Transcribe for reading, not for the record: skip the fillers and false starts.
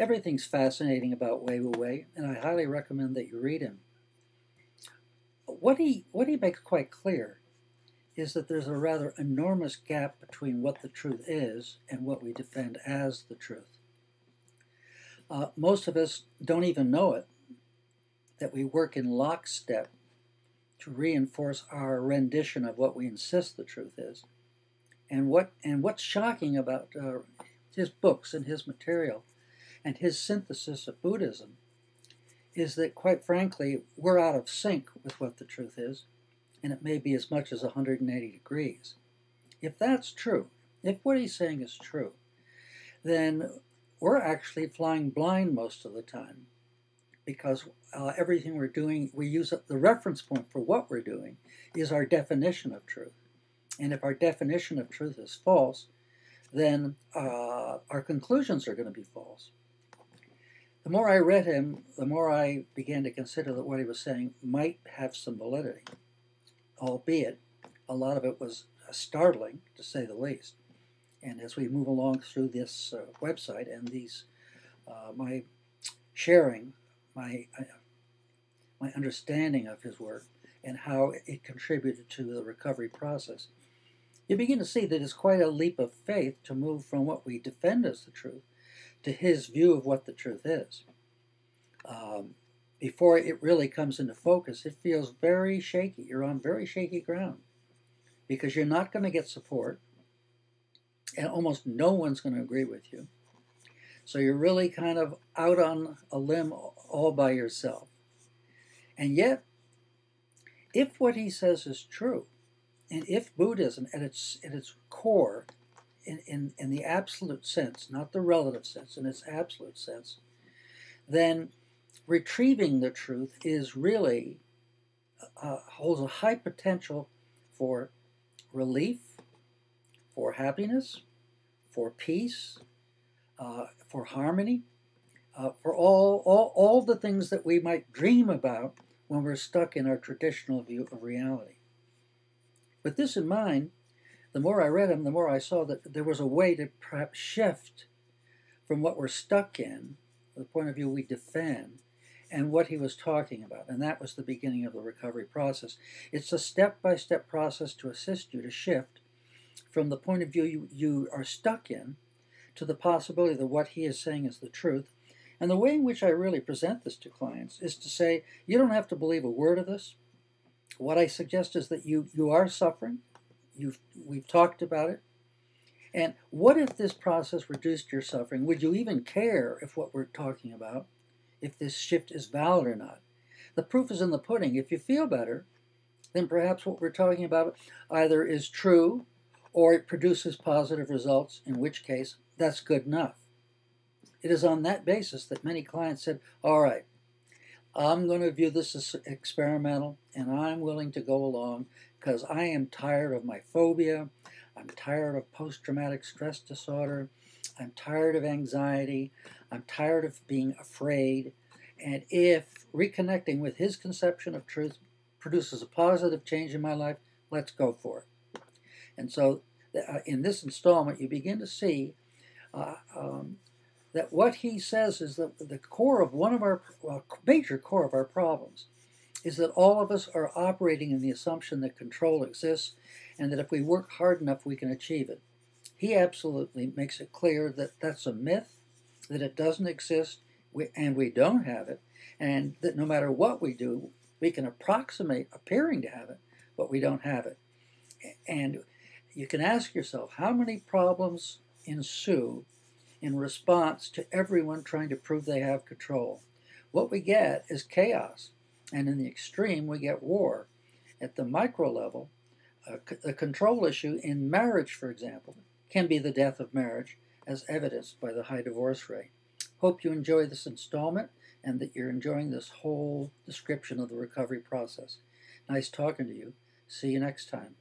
Everything's fascinating about Wei Wu Wei, and I highly recommend that you read him. What he makes quite clear is that there's a rather enormous gap between what the truth is and what we defend as the truth. Most of us don't even know it, that we work in lockstep to reinforce our rendition of what we insist the truth is. And what's shocking about his books and his material and his synthesis of Buddhism is that, quite frankly, we're out of sync with what the truth is, and it may be as much as 180 degrees. If that's true, if what he's saying is true, then we're actually flying blind most of the time, because everything we're doing, we use the reference point for what we're doing is our definition of truth. And if our definition of truth is false, then our conclusions are going to be false. The more I read him, the more I began to consider that what he was saying might have some validity, albeit a lot of it was startling, to say the least. And as we move along through this website and these, my sharing, my understanding of his work and how it contributed to the recovery process, you begin to see that it's quite a leap of faith to move from what we defend as the truth to his view of what the truth is. Before it really comes into focus, it feels very shaky. You're on very shaky ground because you're not going to get support, and almost no one's going to agree with you. So you're really kind of out on a limb all by yourself. And yet, if what he says is true, and if Buddhism at its core, in the absolute sense, not the relative sense, in its absolute sense, then retrieving the truth is really, holds a high potential for relief, for happiness, for peace, for harmony, for all the things that we might dream about when we're stuck in our traditional view of reality. With this in mind, the more I read him, the more I saw that there was a way to perhaps shift from what we're stuck in, the point of view we defend, and what he was talking about. And that was the beginning of the recovery process. It's a step-by-step process to assist you to shift from the point of view you are stuck in to the possibility that what he is saying is the truth. And the way in which I really present this to clients is to say, you don't have to believe a word of this. What I suggest is that you are suffering. We've talked about it. And what if this process reduced your suffering? Would you even care if what we're talking about, if this shift is valid or not? The proof is in the pudding. If you feel better, then perhaps what we're talking about either is true or it produces positive results, in which case that's good enough. It is on that basis that many clients said, all right, I'm going to view this as experimental, and I'm willing to go along because I am tired of my phobia. I'm tired of post-traumatic stress disorder. I'm tired of anxiety. I'm tired of being afraid. And if reconnecting with his conception of truth produces a positive change in my life, let's go for it. And so in this installment, you begin to see that what he says is that the core of one of our major core of our problems is that all of us are operating in the assumption that control exists and that if we work hard enough, we can achieve it. He absolutely makes it clear that that's a myth, that it doesn't exist, and we don't have it, and that no matter what we do, we can approximate appearing to have it, but we don't have it. And you can ask yourself, how many problems ensue in response to everyone trying to prove they have control? What we get is chaos, and in the extreme, we get war. At the micro level, the control issue in marriage, for example, can be the death of marriage, as evidenced by the high divorce rate. Hope you enjoy this installment and that you're enjoying this whole description of the recovery process. Nice talking to you. See you next time.